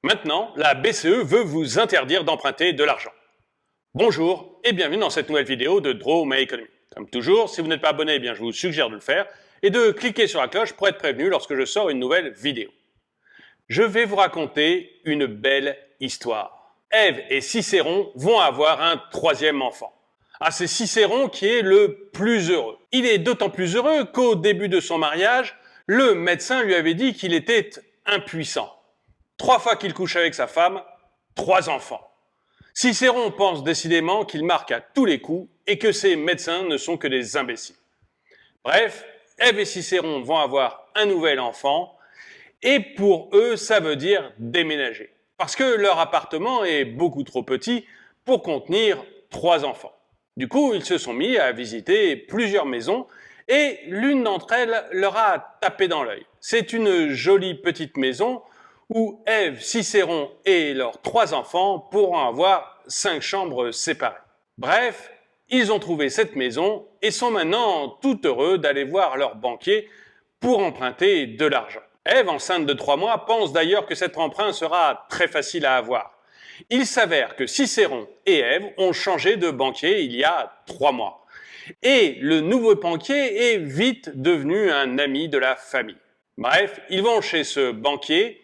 Maintenant, la BCE veut vous interdire d'emprunter de l'argent. Bonjour et bienvenue dans cette nouvelle vidéo de Draw My Economy. Comme toujours, si vous n'êtes pas abonné, eh bien, je vous suggère de le faire et de cliquer sur la cloche pour être prévenu lorsque je sors une nouvelle vidéo. Je vais vous raconter une belle histoire. Ève et Cicéron vont avoir un troisième enfant. Ah, c'est Cicéron qui est le plus heureux. Il est d'autant plus heureux qu'au début de son mariage, le médecin lui avait dit qu'il était impuissant. 3 fois qu'il couche avec sa femme, 3 enfants. Cicéron pense décidément qu'il marque à tous les coups et que ces médecins ne sont que des imbéciles. Bref, Ève et Cicéron vont avoir un nouvel enfant et pour eux, ça veut dire déménager. Parce que leur appartement est beaucoup trop petit pour contenir 3 enfants. Du coup, ils se sont mis à visiter plusieurs maisons et l'une d'entre elles leur a tapé dans l'œil. C'est une jolie petite maison où Ève, Cicéron et leurs 3 enfants pourront avoir 5 chambres séparées. Bref, ils ont trouvé cette maison et sont maintenant tout heureux d'aller voir leur banquier pour emprunter de l'argent. Ève, enceinte de 3 mois, pense d'ailleurs que cet emprunt sera très facile à avoir. Il s'avère que Cicéron et Ève ont changé de banquier il y a 3 mois. Et le nouveau banquier est vite devenu un ami de la famille. Bref, ils vont chez ce banquier,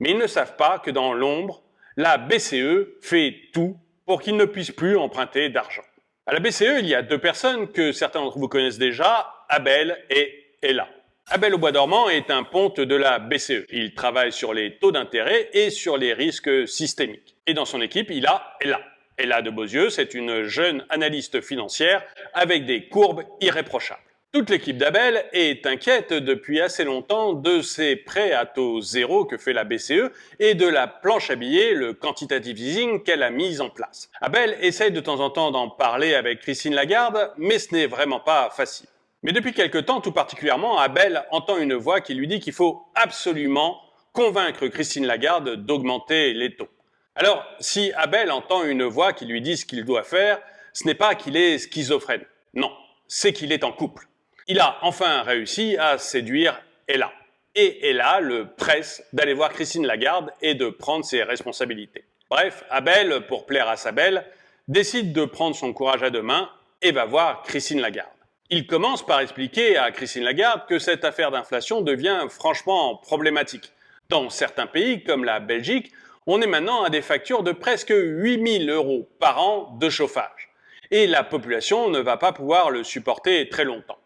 mais ils ne savent pas que dans l'ombre, la BCE fait tout pour qu'ils ne puissent plus emprunter d'argent. À la BCE, il y a 2 personnes que certains d'entre vous connaissent déjà, Abel et Ella. Abel au bois dormant est un ponte de la BCE. Il travaille sur les taux d'intérêt et sur les risques systémiques. Et dans son équipe, il a Ella. Ella de Beauzieux, c'est une jeune analyste financière avec des courbes irréprochables. Toute l'équipe d'Abel est inquiète depuis assez longtemps de ces prêts à taux zéro que fait la BCE et de la planche à billets, le quantitative easing qu'elle a mis en place. Abel essaye de temps en temps d'en parler avec Christine Lagarde, mais ce n'est vraiment pas facile. Mais depuis quelque temps, tout particulièrement, Abel entend une voix qui lui dit qu'il faut absolument convaincre Christine Lagarde d'augmenter les taux. Alors, si Abel entend une voix qui lui dit ce qu'il doit faire, ce n'est pas qu'il est schizophrène. Non, c'est qu'il est en couple. Il a enfin réussi à séduire Ella. Et Ella le presse d'aller voir Christine Lagarde et de prendre ses responsabilités. Bref, Abel, pour plaire à sa belle, décide de prendre son courage à 2 mains et va voir Christine Lagarde. Il commence par expliquer à Christine Lagarde que cette affaire d'inflation devient franchement problématique. Dans certains pays, comme la Belgique, on est maintenant à des factures de presque 8 000 € par an de chauffage. Et la population ne va pas pouvoir le supporter très longtemps.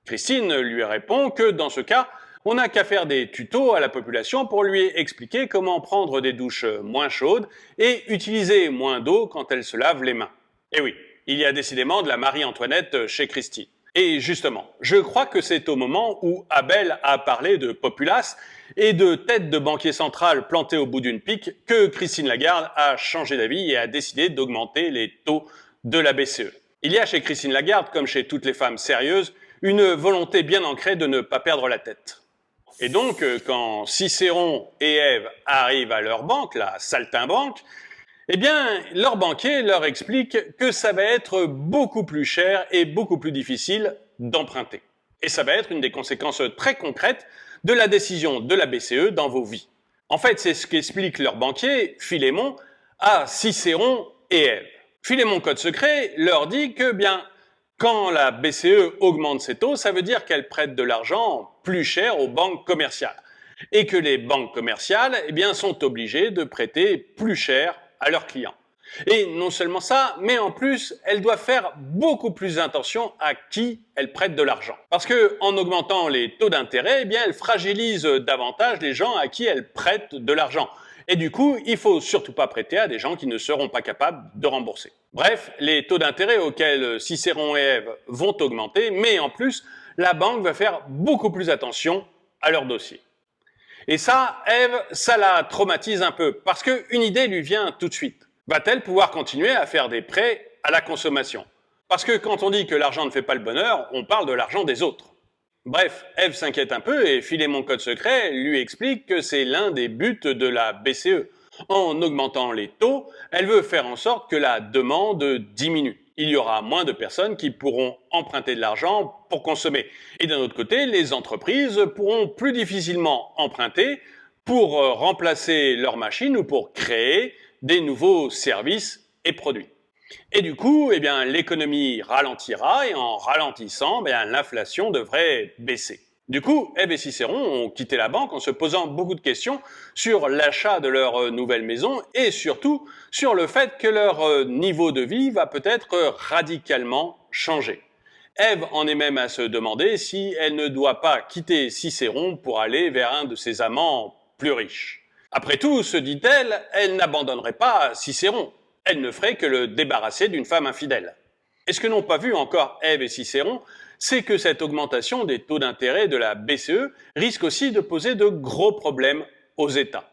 Christine lui répond que dans ce cas, on n'a qu'à faire des tutos à la population pour lui expliquer comment prendre des douches moins chaudes et utiliser moins d'eau quand elle se lave les mains. Et oui, il y a décidément de la Marie-Antoinette chez Christine. Et justement, je crois que c'est au moment où Abel a parlé de populace et de tête de banquier central plantée au bout d'une pique que Christine Lagarde a changé d'avis et a décidé d'augmenter les taux de la BCE. Il y a chez Christine Lagarde, comme chez toutes les femmes sérieuses, une volonté bien ancrée de ne pas perdre la tête. Et donc, quand Cicéron et Ève arrivent à leur banque, la saltimbanque, eh bien, leur banquier leur explique que ça va être beaucoup plus cher et beaucoup plus difficile d'emprunter. Et ça va être une des conséquences très concrètes de la décision de la BCE dans vos vies. En fait, c'est ce qu'explique leur banquier, Philémon, à Cicéron et Ève. Philémon Code Secret leur dit que, bien, quand la BCE augmente ses taux, ça veut dire qu'elle prête de l'argent plus cher aux banques commerciales. Et que les banques commerciales, eh bien, sont obligées de prêter plus cher à leurs clients. Et non seulement ça, mais en plus, elles doivent faire beaucoup plus attention à qui elles prêtent de l'argent. Parce que en augmentant les taux d'intérêt, eh bien, elles fragilisent davantage les gens à qui elles prêtent de l'argent. Et du coup, il faut surtout pas prêter à des gens qui ne seront pas capables de rembourser. Bref, les taux d'intérêt auxquels Cicéron et Ève vont augmenter, mais en plus, la banque va faire beaucoup plus attention à leur dossier. Et ça, Ève, ça la traumatise un peu, parce qu'une idée lui vient tout de suite. Va-t-elle pouvoir continuer à faire des prêts à la consommation? Parce que quand on dit que l'argent ne fait pas le bonheur, on parle de l'argent des autres. Bref, Ève s'inquiète un peu et Philémon Code Secret lui explique que c'est l'un des buts de la BCE. En augmentant les taux, elle veut faire en sorte que la demande diminue. Il y aura moins de personnes qui pourront emprunter de l'argent pour consommer. Et d'un autre côté, les entreprises pourront plus difficilement emprunter pour remplacer leurs machines ou pour créer des nouveaux services et produits. Et du coup, eh bien, l'économie ralentira et en ralentissant, eh bien, l'inflation devrait baisser. Du coup, Ève et Cicéron ont quitté la banque en se posant beaucoup de questions sur l'achat de leur nouvelle maison et surtout sur le fait que leur niveau de vie va peut-être radicalement changer. Ève en est même à se demander si elle ne doit pas quitter Cicéron pour aller vers un de ses amants plus riches. Après tout, se dit-elle, elle n'abandonnerait pas Cicéron. Elle ne ferait que le débarrasser d'une femme infidèle. Et ce que n'ont pas vu encore Ève et Cicéron, c'est que cette augmentation des taux d'intérêt de la BCE risque aussi de poser de gros problèmes aux États.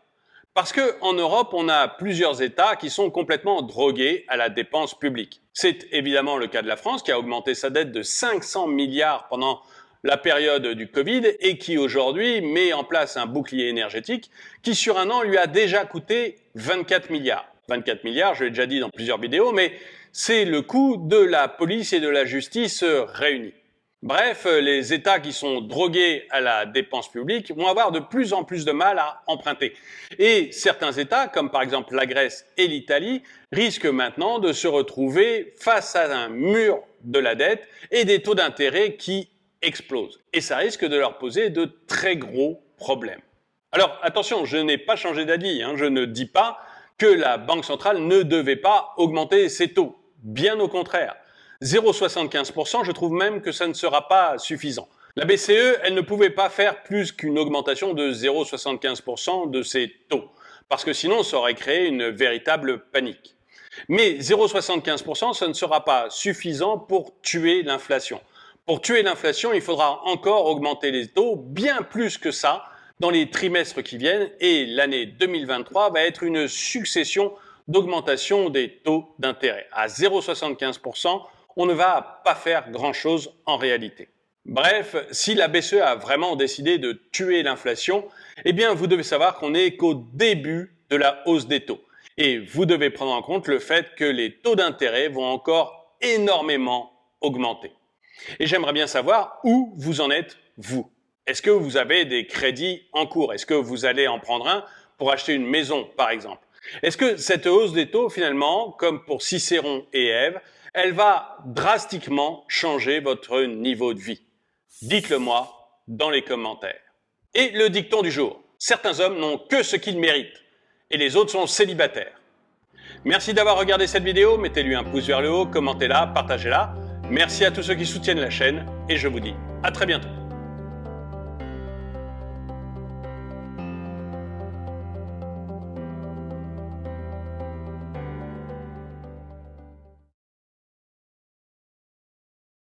Parce qu'en Europe, on a plusieurs États qui sont complètement drogués à la dépense publique. C'est évidemment le cas de la France qui a augmenté sa dette de 500 milliards pendant la période du Covid et qui aujourd'hui met en place un bouclier énergétique qui sur un an lui a déjà coûté 24 milliards. 24 milliards, je l'ai déjà dit dans plusieurs vidéos, mais c'est le coût de la police et de la justice réunis. Bref, les États qui sont drogués à la dépense publique vont avoir de plus en plus de mal à emprunter. Et certains États, comme par exemple la Grèce et l'Italie, risquent maintenant de se retrouver face à un mur de la dette et des taux d'intérêt qui explosent. Et ça risque de leur poser de très gros problèmes. Alors attention, je n'ai pas changé d'avis, je ne dis pas que la Banque centrale ne devait pas augmenter ses taux. Bien au contraire. 0,75%, je trouve même que ça ne sera pas suffisant. La BCE, elle ne pouvait pas faire plus qu'une augmentation de 0,75% de ses taux, parce que sinon ça aurait créé une véritable panique. Mais 0,75%, ça ne sera pas suffisant pour tuer l'inflation. Pour tuer l'inflation, il faudra encore augmenter les taux bien plus que ça dans les trimestres qui viennent, et l'année 2023 va être une succession d'augmentation des taux d'intérêt. À 0,75%, on ne va pas faire grand-chose en réalité. Bref, si la BCE a vraiment décidé de tuer l'inflation, eh bien vous devez savoir qu'on n'est qu'au début de la hausse des taux. Et vous devez prendre en compte le fait que les taux d'intérêt vont encore énormément augmenter. Et j'aimerais bien savoir où vous en êtes, vous. Est-ce que vous avez des crédits en cours? Est-ce que vous allez en prendre un pour acheter une maison, par exemple? Est-ce que cette hausse des taux, finalement, comme pour Cicéron et Ève, elle va drastiquement changer votre niveau de vie? Dites-le moi dans les commentaires. Et le dicton du jour: certains hommes n'ont que ce qu'ils méritent, et les autres sont célibataires. Merci d'avoir regardé cette vidéo, mettez-lui un pouce vers le haut, commentez-la, partagez-la. Merci à tous ceux qui soutiennent la chaîne, et je vous dis à très bientôt.